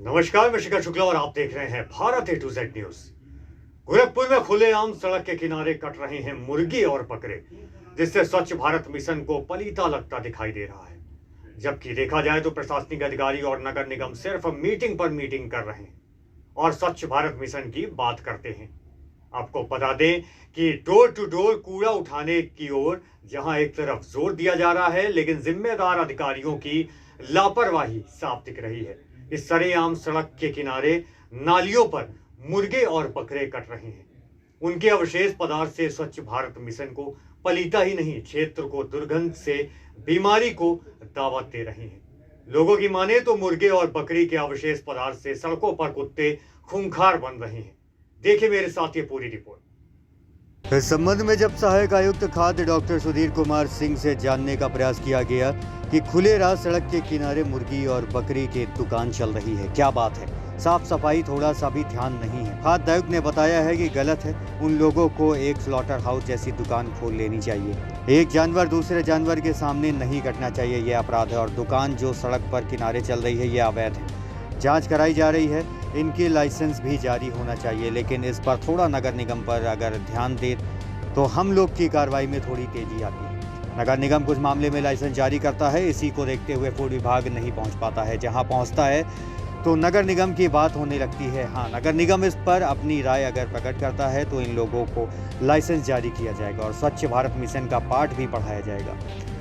नमस्कार, मैं शिखर शुक्ला और आप देख रहे हैं Bharat A to Z news. Gorakhpur में खुलेआम सड़क के किनारे कट रहे हैं मुर्गी और बकरे, जिससे स्वच्छ भारत मिशन को पलीता लगता दिखाई दे रहा है। जबकि देखा जाए तो प्रशासनिक अधिकारी और नगर निगम सिर्फ मीटिंग पर मीटिंग कर रहे हैं और स्वच्छ भारत मिशन की बात करते हैं। आपको बता दें कि डोर टू डोर कूड़ा उठाने की ओर जहां एक तरफ जोर दिया जा रहा है, लेकिन जिम्मेदार अधिकारियों की लापरवाही साफ दिख रही है। इस सरेआम सड़क के किनारे नालियों पर मुर्गे और बकरे कट रहे हैं। उनके अवशेष पदार्थ से स्वच्छ भारत मिशन को पलीता ही नहीं, क्षेत्र को दुर्गंध से बीमारी को दावत दे रहे हैं। लोगों की माने तो मुर्गे और बकरी के अवशेष पदार्थ से सड़कों पर कुत्ते खूंखार बन रहे हैं। देखिए मेरे साथ ये पूरी रिपोर्ट। इस संबंध में जब सहायक आयुक्त खाद्य डॉक्टर सुधीर कुमार सिंह से जानने का प्रयास किया गया कि खुले राह सड़क के किनारे मुर्गी और बकरी की दुकान चल रही है, क्या बात है, साफ सफाई थोड़ा सा भी ध्यान नहीं है। खाद्य आयुक्त ने बताया है कि गलत है, उन लोगों को एक स्लॉटर हाउस जैसी दुकान खोल लेनी चाहिए। एक जानवर दूसरे जानवर के सामने नहीं कटना चाहिए, ये अपराध है। और दुकान जो सड़क पर किनारे चल रही है ये अवैध है, जांच कराई जा रही है, इनके लाइसेंस भी जारी होना चाहिए। लेकिन इस पर थोड़ा नगर निगम पर अगर ध्यान दे तो हम लोग की कार्रवाई में थोड़ी तेजी आती है। नगर निगम कुछ मामले में लाइसेंस जारी करता है, इसी को देखते हुए फूड विभाग नहीं पहुंच पाता है। जहां पहुंचता है तो नगर निगम की बात होने लगती है। हाँ, नगर निगम इस पर अपनी राय अगर प्रकट करता है तो इन लोगों को लाइसेंस जारी किया जाएगा और स्वच्छ भारत मिशन का पाठ भी पढ़ाया जाएगा,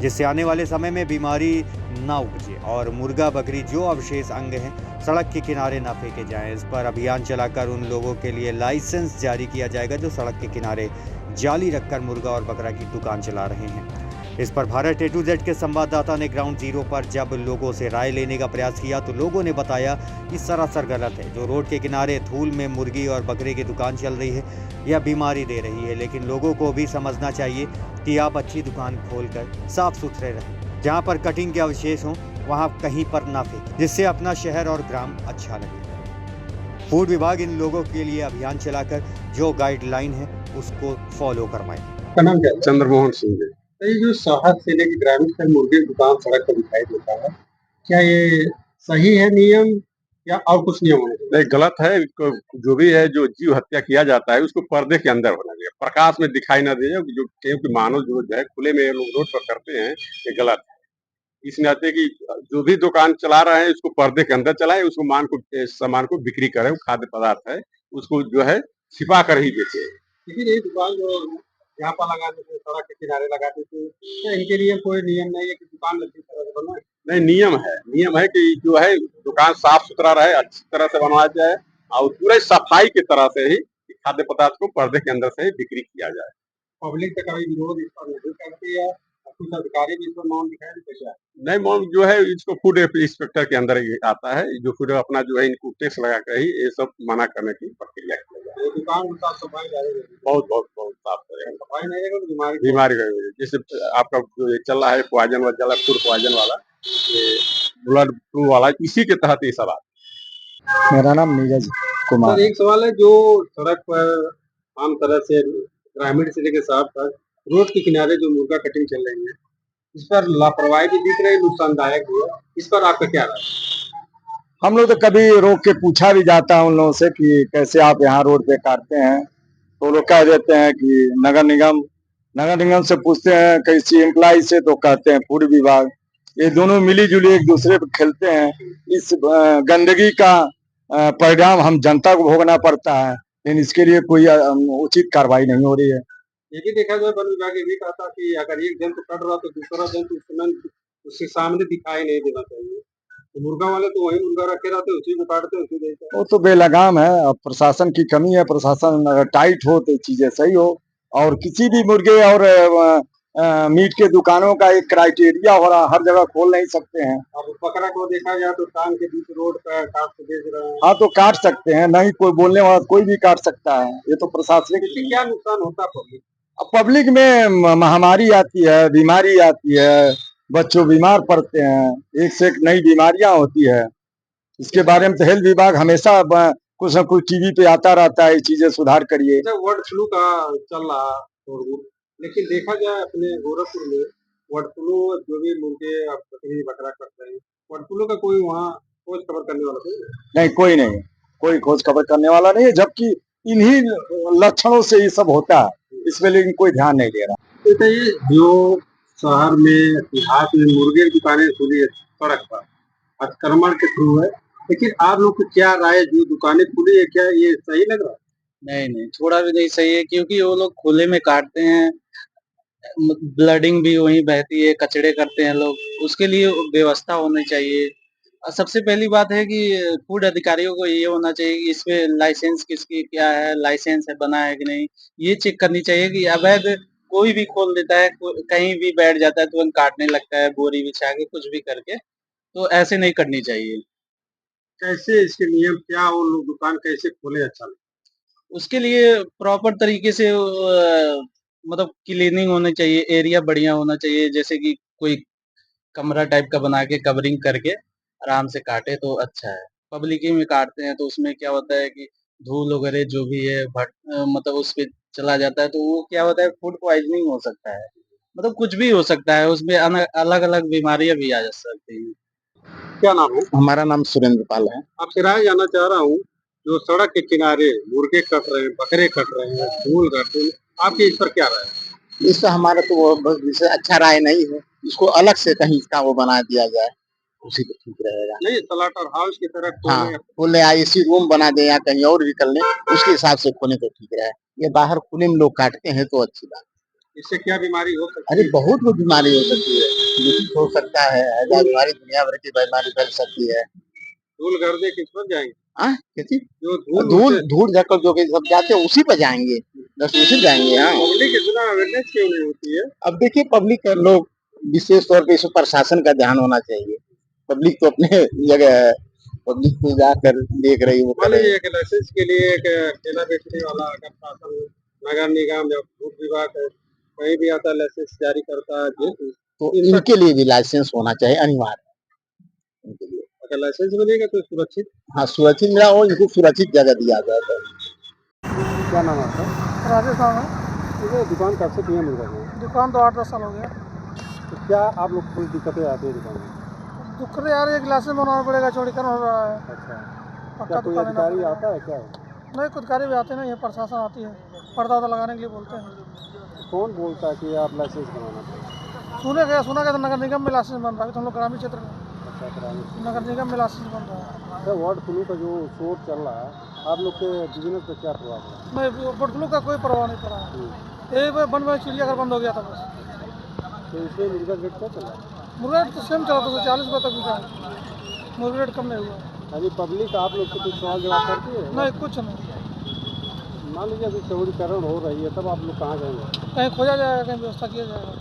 जिससे आने वाले समय में बीमारी ना उपजे और मुर्गा बकरी जो अवशेष अंग हैं सड़क के किनारे ना फेंके जाएं। इस पर अभियान चलाकर उन लोगों के लिए लाइसेंस जारी किया जाएगा जो सड़क के किनारे जाली रखकर मुर्गा और बकरा की दुकान चला रहे हैं। इस पर भारत A to Z के संवाददाता ने ग्राउंड जीरो पर जब लोगों से राय लेने का प्रयास किया तो लोगों ने बताया कि सरासर गलत है। जो रोड के किनारे धूल में मुर्गी और बकरे की दुकान चल रही है यह बीमारी दे रही है। लेकिन लोगों को भी समझना चाहिए कि आप अच्छी दुकान खोलकर साफ सुथरे रहें, जहां पर कटिंग के अवशेष हों वहां कहीं पर ना फेंकें, जिससे अपना शहर और ग्राम अच्छा लगे। फूड विभाग इन लोगों के लिए अभियान चलाकर जो गाइडलाइन है उसको फॉलो करवाएं। का नाम क्या है? चंद्रमोहन सिंह जी। तो ये जो शहर से लेकर ग्रामीण तक मुर्गी की दुकान सड़क पर दिखाई देता है, क्या ये सही है नियम या और कुछ नियम है? नहीं, गलत है। जो भी है, जो जीव हत्या किया जाता है उसको पर्दे के अंदर होना चाहिए, प्रकाश में दिखाई ना दे। जो क्योंकि मानव जो है खुले में लोग रोड पर करते हैं, ये गलत है। इस नाते कि जो भी दुकान चला रहे हैं उसको पर्दे के अंदर चलाए, उसको सामान को बिक्री करें। खाद्य पदार्थ है उसको जो है छिपा कर ही बेचे। लेकिन ये दुकान जो यहाँ पर लगा देते, सड़क के किनारे लगा देते, क्या इनके लिए कोई नियम नहीं है कि दुकान अच्छी तरह से बनाए? नहीं, नियम है कि जो है दुकान साफ सुथरा रहे, अच्छी तरह से बनवाया जाए और पूरे सफाई की तरह से ही खाद्य पदार्थ को पर्दे के अंदर से ही बिक्री किया जाए। पब्लिक का कभी विरोध इस पर नहीं करती है, कुछ अधिकारी भी इस पर मौन दिखाई देते क्या? नहीं, मौन जो है इसको फूड इंस्पेक्टर के अंदर ही आता है, जो फूड अपना जो है इनको टैक्स लगा कर ही ये सब मना करने की प्रक्रिया किया जाए। ये दुकान में साफ सफाई बहुत साफ रहेगा। सफाई नहीं रहेगा तो बीमारी का जैसे आपका जो ये चल रहा है पॉइजन वाला, फूड पॉइजन वाला, ये ब्लड फ्लू वाला, इसी के तहत ये सब आता है। मेरा नाम नीरज कुमार। सर एक सवाल है, जो सड़क पर आम तरह से ग्रामीण से लेकर शहर तक रोड के किनारे जो मुर्गा कटिंग चल रही है, इस पर लापरवाही भी दिख रही है, नुकसानदायक भी है, इस पर आपका क्या राय है? हम लोग तो कभी रोक के पूछा भी जाता है उन लोगों से कि कैसे आप यहाँ रोड पे काटते हैं, तो लोग कह देते हैं कि नगर निगम से पूछते हैं किसी एम्प्लॉय से तो कहते हैं फूड विभाग। ये दोनों मिली जुली एक दूसरे पे खेलते हैं। इस गंदगी का परिणाम हम जनता को भोगना पड़ता है, लेकिन इसके लिए कोई उचित कार्रवाई नहीं हो रही है। ये भी देखा जाए, वन विभाग ये भी कहता कि अगर एक जंतु कट रहा तो दूसरा जंतु उसके सामने दिखाई नहीं देना चाहिए। तो मुर्गा वाले तो वही मुर्गा रखे रहते, उसी को काटते, उसी देते। वो तो बेलगाम है, अब प्रशासन की कमी है। प्रशासन अगर टाइट हो तो चीजें सही हो। और किसी भी मुर्गे और मीट के दुकानों का एक क्राइटेरिया हो रहा, हर जगह खोल नहीं सकते हैं। अब बकरा को देखा जाए तो टांग के बीच रोड पर काट के बेच रहे हैं। हाँ, तो काट सकते हैं, नहीं कोई बोलने वाला, कोई भी काट सकता है। ये तो प्रशासनिक। इससे क्या नुकसान होता है पब्लिक में महामारी आती है, बीमारी आती है, बच्चों बीमार पड़ते हैं, एक से एक नई बीमारियां होती है। इसके बारे में तो हेल्थ विभाग हमेशा कुछ न कुछ टीवी पे आता रहता है, ये चीजें सुधार करिए। बर्ड फ्लू का चल रहा शोरगुल, लेकिन देखा जाए अपने गोरखपुर में बर्ड फ्लू जो भी मुर्गे बकरी बकरा करते हैं, बर्ड फ्लू का कोई वहाँ खोज खबर करने वाला कोई नहीं? नहीं, कोई नहीं, कोई खोज खबर करने वाला नहीं है, जबकि इन्हीं लक्षणों से ये सब होता है, इसमें लेकिन कोई ध्यान नहीं दे रहा। बताइए, जो शहर में देहात में मुर्गे की दुकानें खुली है सड़क पर, अतिक्रमण के थ्रू है, लेकिन आप लोग की क्या राय है, जो दुकानें खुली है क्या ये सही लग रहा है? नहीं, नहीं, थोड़ा भी नहीं सही है क्योंकि वो लोग खुले में काटते हैं, ब्लडिंग भी वहीं बहती है, कचड़े करते हैं लोग, उसके लिए व्यवस्था होनी चाहिए। सबसे पहली बात है कि फूड अधिकारियों को ये होना चाहिए कि इसमें लाइसेंस किसकी क्या है, लाइसेंस है बना है कि नहीं, ये चेक करनी चाहिए कि अवैध कोई भी खोल देता है, कहीं भी बैठ जाता है, तुरंत काटने लगता है, बोरी बिछा के कुछ भी करके, तो ऐसे नहीं करनी चाहिए। कैसे इसके नियम क्या, वो लोग दुकान कैसे खोले अच्छा लगे? उसके लिए प्रॉपर तरीके से मतलब क्लीनिंग होनी चाहिए, एरिया बढ़िया होना चाहिए, जैसे कि कोई कमरा टाइप का बना के कवरिंग करके आराम से काटे तो अच्छा है। पब्लिक ही में काटते हैं तो उसमें क्या होता है कि धूल वगैरह जो भी है मतलब उस पे चला जाता है तो वो क्या होता है फूड पॉइजनिंग हो सकता है। मतलब कुछ भी हो सकता है उसमें अलग-अलग बीमारियाँ भी आ जा सकती हैं। क्या नाम है? हमारा नाम सुरेंद्र पाल है। आपसे राय जानना चाह रहा हूँ, जो सड़क के किनारे मुर्गे कट रहे हैं, बकरे कट रहे हैं, फूल कट रहे हैं, आपकी इस पर क्या राय है? इससे हमारा तो विषय अच्छा राय नहीं है, इसको अलग से कहीं इसका वो बना दिया जाए, उसी पे ठीक रहेगा। नहीं, स्लॉटर हाउस की तरह हाँ, खोले। खोलने या एसी रूम बना दे या कहीं और भी कर ले, उसके हिसाब से खोले तो ठीक रहे। ये बाहर खुले में लोग काटते हैं तो अच्छी बात। इससे क्या बीमारी हो सकती अरे है? बहुत कुछ बीमारी हो सकती है, दूषित हो सकता है, हैजा बीमारी दुनिया भर की बीमारी फैल सकती है। धूल गर्दे किस पर जाएंगे? हाँ, कैसी जो धूल धूल उड़ते- धूल जाकर जो कि सब जाते हैं उसी पर जाएंगे, बस उसी जाएंगे। हाँ, पब्लिक इतना अवेयरनेस क्यों नहीं होती है? अब देखिए पब्लिक लोग विशेष तौर पे इस पर प्रशासन का ध्यान होना चाहिए। पब्लिक तो अपने जगह है, पब्लिक तो जाकर देख रही है वो मान कर रही है। लीजिए कि लाइसेंस के लिए एक ठेला बेचने वाला अगर शासन, नगर निगम या भूख विभाग है, कहीं भी आता है लाइसेंस जारी करता है, तो इनके लिए भी लाइसेंस होना चाहिए अनिवार्य इनके लिए। अगर लाइसेंस मिलेगा तो सुरक्षित। हाँ, सुरक्षित मिला हो, इनको सुरक्षित जगह दिया जाए तो। क्या नाम है आपका? राजेश नाम है। ये दुकान कब से किए मुर्गा की? दुकान तो 8-10 साल हो गया। तो क्या आप लोग को कोई दिक्कतें आती है दुकान में? दुकान यार एक लाइसेंस बनवाना पड़ेगा, चौड़ीकरण हो रहा है। अच्छा, पक्का क्या कोई दुकान लेना अधिकारी पड़ेगा। आता है क्या? नहीं, कुछ अधिकारी भी आते नहीं है, प्रशासन आती है, पर्दा वर्दा लगाने के लिए बोलते हैं। कौन बोलता है कि आप लाइसेंस बनवाना चाहिए? सुना गया तो नगर निगम में लाइसेंस बन रहा है, तो हम लोग ग्रामीण क्षेत्र में अच्छा, कराने। नगर निगम में लाइसेंस बन रहा है। अच्छा, वार्ड फ्लू का जो शोर चल रहा है, आप लोग के बिजनेस पे क्या प्रभाव है? नहीं, बर्ड फ्लू का कोई परवाह नहीं पड़ा है। यही बंद में चिड़ियाघर बंद हो गया था बस। तो इसमें मुर्गा रेट क्या चल रहा है? मुर्गा रेट तो सेम चला था, 40 रुपये तक बिका है, मुर्गा रेट कम नहीं हुआ। अभी पब्लिक आप लोग से कुछ सवाल जवाब करती है? नहीं, कुछ नहीं, मान लीजिए अभी चौड़ीकरण हो रही है, तब आप लोग कहाँ जाएंगे? कहीं खोजा जाएगा, कहीं व्यवस्था किया जाएगा।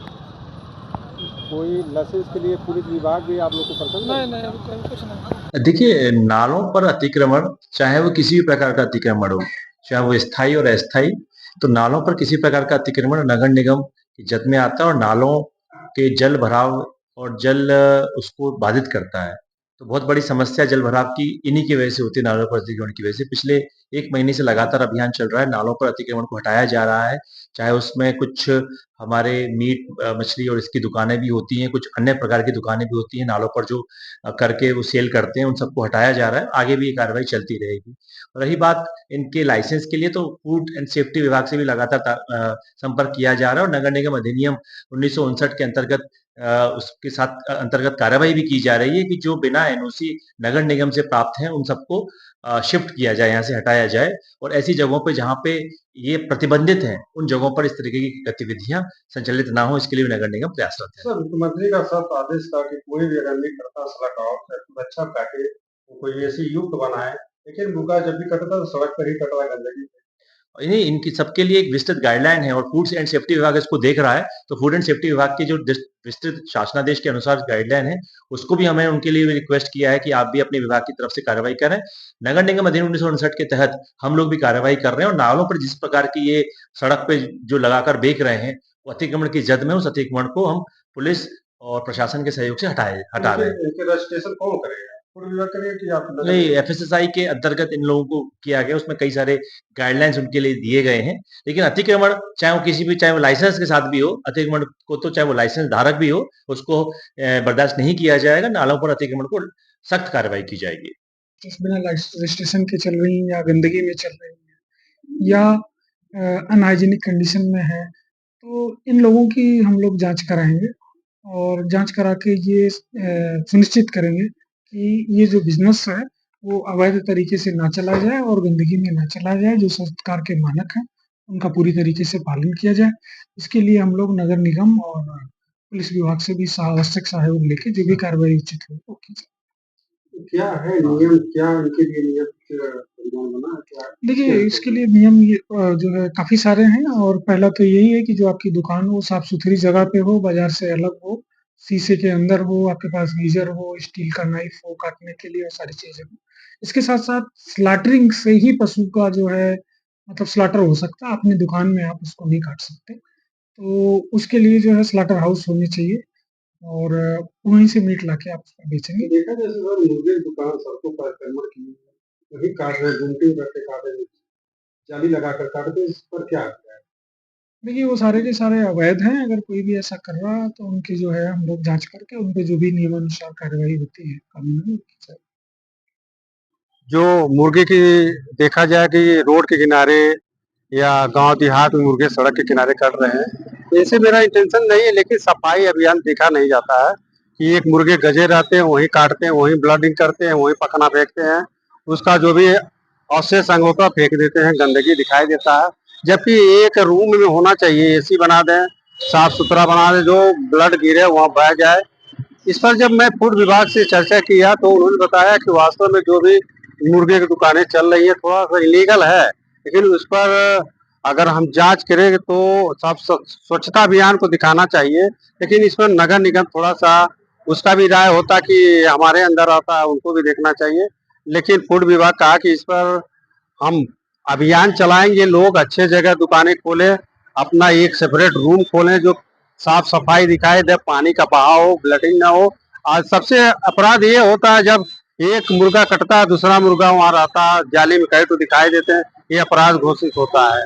कोई लाइसेंस के लिए पुलिस विभाग भी आप लोग को पसंद है? नहीं, अभी कुछ नहीं। देखिए, नालों पर अतिक्रमण, चाहे वो किसी भी प्रकार का अतिक्रमण हो, चाहे वो स्थायी और अस्थायी, तो नालों पर किसी प्रकार का अतिक्रमण नगर निगम की जद में आता है और नालों के जल भराव और जल उसको बाधित करता है। तो बहुत बड़ी समस्या जल भराव की इन्हीं की वजह से होती है, नालों पर अतिक्रमण की वजह से। पिछले 1 महीने से लगातार अभियान चल रहा है, नालों पर अतिक्रमण को हटाया जा रहा है, चाहे उसमें कुछ हमारे मीट, मछली और इसकी दुकानें भी होती हैं, कुछ अन्य प्रकार की दुकानें भी होती हैं, नालों पर जो करके वो सेल करते हैं, उन सबको हटाया जा रहा है। आगे भी ये कार्रवाई चलती रहेगी। रही बात इनके लाइसेंस के लिए, तो फूड एंड सेफ्टी विभाग से भी लगातार संपर्क किया जा रहा है और नगर निगम अधिनियम 1959 के अंतर्गत उसके साथ अंतर्गत कार्रवाई भी की जा रही है कि जो बिना एनओसी नगर निगम से प्राप्त हैं, उन सबको शिफ्ट किया जाए, यहाँ से हटाया जाए और ऐसी जगहों पे जहाँ पे ये प्रतिबंधित हैं, उन जगहों पर इस तरीके की गतिविधियां संचालित ना हो, इसके लिए भी नगर निगम प्रयासरत है। सर, मुख्यमंत्री का सख्त आदेश था कि कोई भी अगर नहीं करता सड़क और अच्छा काटे, तो कोई ऐसी युक्त बनाए, लेकिन मुर्गा जब भी कटता तो सड़क पर ही कट रहा है, गंदगी। नहीं, इनकी सबके लिए एक विस्तृत गाइडलाइन है और फूड एंड सेफ्टी विभाग इसको देख रहा है, तो फूड एंड सेफ्टी विभाग की जो विस्तृत शासनादेश के अनुसार गाइडलाइन है, उसको भी हमें उनके लिए रिक्वेस्ट किया है कि आप भी अपने विभाग की तरफ से कार्रवाई करें। नगर निगम अधिनियम 1959 के तहत हम लोग भी कार्रवाई कर रहे हैं और नालों पर जिस प्रकार की ये सड़क पे जो लगाकर बेच रहे हैं, वो अतिक्रमण की जद में उस अतिक्रमण को हम पुलिस और प्रशासन के सहयोग से हटा रहे हैं। इनके रजिस्ट्रेशन कौन करेगा? फूड विभाग करेगा कि आप? नहीं, एफएसएसआई के अंतर्गत इन लोगों को किया गया, उसमें कई सारे गाइडलाइंस उनके लिए दिए गए हैं। लेकिन अतिक्रमण चाहे वो किसी भी, चाहे वो लाइसेंस के साथ भी हो, अतिक्रमण को तो चाहे वो लाइसेंस धारक भी हो, उसको बर्दाश्त नहीं किया जाएगा। नालों पर अतिक्रमण को सख्त कार्रवाई की जाएगी। बिना रजिस्ट्रेशन के चल रही हैं या गंदगी में चल रही हैं या अनहाइजीनिक कंडीशन में है, तो इन लोगों की हम लोग जांच कराएंगे और जांच करा के ये सुनिश्चित करेंगे कि ये जो बिजनेस है वो अवैध तरीके से ना चला जाए और गंदगी में ना चला जाए। जो सरकार के मानक हैं उनका पूरी तरीके से पालन किया जाए। इसके लिए हम लोग नगर निगम और पुलिस विभाग से भी आवश्यक सहयोग लेके जो भी कार्रवाई उचित हो वो की जाए। क्या है नियम, क्या इनके लिए नियम परिमाण बना है क्या? देखिए, इसके लिए नियम ये जो है काफ़ी सारे हैं और पहला तो यही है कि जो आपकी दुकान हो साफ-सुथरी जगह पे हो, बाज़ार से अलग हो, शीशे के अंदर हो, आपके पास गीज़र हो, स्टील का नाइफ हो काटने के लिए, वो सारी चीज़ें हो। इसके साथ-साथ स्लॉटरिंग से ही पशु का जो है मतलब स्लॉटर हो सकता है, अपनी दुकान में आप उसको नहीं काट सकते। तो उसके लिए जो है स्लॉटर हाउस होने चाहिए और वहीं से मीट लाके आप उसको बेचेंगे। देखा जाए सर, मुर्गे की दुकान सड़कों पर आक्रमण की वही काट रहे, गुमटी करके काट रहे, जाली लगाकर काट रहे, इस पर क्या है? देखिए, वो सारे के सारे अवैध हैं, अगर कोई भी ऐसा कर रहा है तो उनकी जो है हम लोग जाँच करके उन पे जो भी नियमानुसार कार्रवाई होती है कानून में वो की जाए। जो मुर्गे की देखा जाए कि रोड के किनारे या गांव देहात में मुर्गे सड़क के किनारे कट रहे हैं, ऐसे मेरा इंटेंशन नहीं है, लेकिन सफाई अभियान देखा नहीं जाता है कि एक मुर्गे गजे रहते हैं वहीं काटते हैं, वहीं ब्लडिंग करते हैं, वहीं पखना फेंकते हैं, उसका जो भी अवशेष अंग होता है फेंक देते हैं, गंदगी दिखाई देता है। जबकि एक रूम में होना चाहिए, एसी बना दें, साफ सुथरा बना दें, जो ब्लड गिरे वहाँ बह जाए। इस पर जब मैं फूड विभाग से चर्चा किया तो उन्होंने बताया कि वास्तव में जो भी मुर्गे की दुकानें चल रही है थोड़ा सा इलीगल है, लेकिन उस पर अगर हम जांच करें तो सब स्वच्छता अभियान को दिखाना चाहिए, लेकिन इस पर नगर निगम थोड़ा सा उसका भी राय होता कि हमारे अंदर आता है, उनको भी देखना चाहिए। लेकिन फूड विभाग कहा कि इस पर हम अभियान चलाएंगे, लोग अच्छे जगह दुकानें खोलें, अपना एक सेपरेट रूम खोलें जो साफ सफाई दिखाई दे, पानी का बहाव हो, ब्लडिंग ना हो। आज सबसे अपराध ये होता है जब एक मुर्गा कटता है, दूसरा मुर्गा वहाँ रहता है, जाली में कई तो दिखाई देते हैं, ये अपराध घोषित होता है।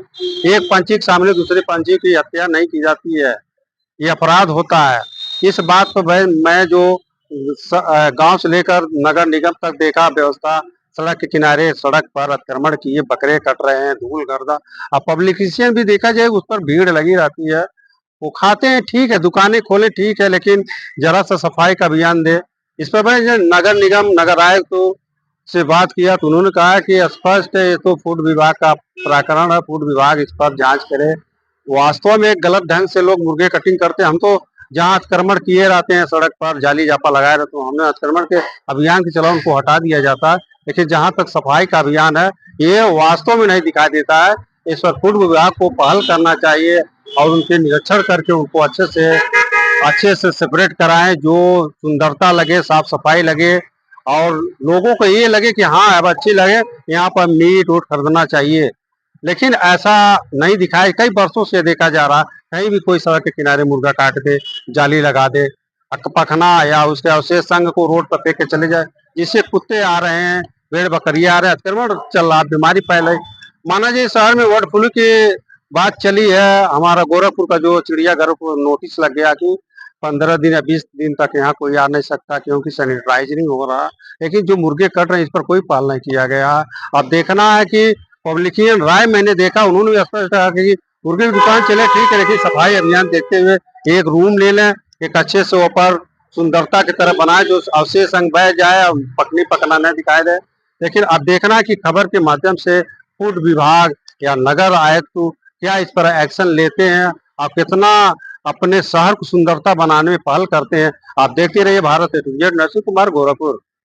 एक पंछी के सामने दूसरे पंछी की हत्या नहीं की जाती है, ये अपराध होता है। इस बात पर मैं जो गांव से लेकर नगर निगम तक देखा व्यवस्था, सड़क के किनारे सड़क पर अतिक्रमण किए बकरे कट रहे हैं, धूल गर्दा। अब पब्लिकेशन भी देखा जाए उस पर भीड़ लगी रहती है, वो खाते हैं ठीक है, दुकानें खोले ठीक है, लेकिन जरा सा सफाई का अभियान दे। इस पर मैं नगर निगम नगर आयुक्त तो से बात किया तो उन्होंने कहा कि स्पष्ट है ये तो फूड विभाग का प्रकरण है, फूड विभाग इस पर जांच करे। वास्तव में गलत ढंग से लोग मुर्गे कटिंग करते हैं, हम तो जहाँ अतिक्रमण किए रहते हैं सड़क पर जाली जापा लगाए रहते हैं, हमने अतिक्रमण के अभियान के चला उनको हटा दिया जाता है, लेकिन जहाँ तक सफाई का अभियान है ये वास्तव में नहीं दिखाई देता है। इस पर फूड विभाग को पहल करना चाहिए और उनके निरीक्षण करके उनको अच्छे से सेपरेट कराएं, जो सुंदरता लगे, साफ सफाई लगे और लोगों को ये लगे कि हाँ अब अच्छी लगे, यहाँ पर मीट उट खरीदना चाहिए। लेकिन ऐसा नहीं दिखाया, कई वर्षों से देखा जा रहा, कहीं भी कोई सड़क के किनारे मुर्गा काट दे, जाली लगा दे, पखना या उसके अवशेष संग को रोड पर फेंक के चले जाए, जिससे कुत्ते आ रहे हैं, भेड़ बकरियां आ रहे हैं, अतिक्रमण चल रहा, बीमारी फैल रही। माना जाए शहर में बर्ड फ्लू की बात चली है, हमारा गोरखपुर का जो चिड़ियाघर को नोटिस लग गया कि 15 दिन या 20 दिन तक यहाँ कोई आ नहीं सकता क्योंकि सैनिटाइजिंग हो रहा। लेकिन जो मुर्गे कट रहे हैं इस पर कोई पालन नहीं किया गया। अब देखना है कि पब्लिकन राय मैंने देखा, उन्होंने भी स्पष्ट कहा कि मुर्गे की दुकान चले ठीक है, लेकिन सफाई अभियान देखते हुए एक रूम ले लें, एक अच्छे से ऊपर सुंदरता की तरह बनाए, जो अवशेष अंग बह जाए और पकनी पकना न दिखाई दे। लेकिन अब देखना है कि खबर के माध्यम से फूड विभाग या नगर आयुक्त क्या इस पर एक्शन लेते हैं और कितना अपने शहर को सुंदरता बनाने में पहल करते हैं। आप देखते रहिए भारत ए टू जेड, नरसिंह कुमार, गोरखपुर।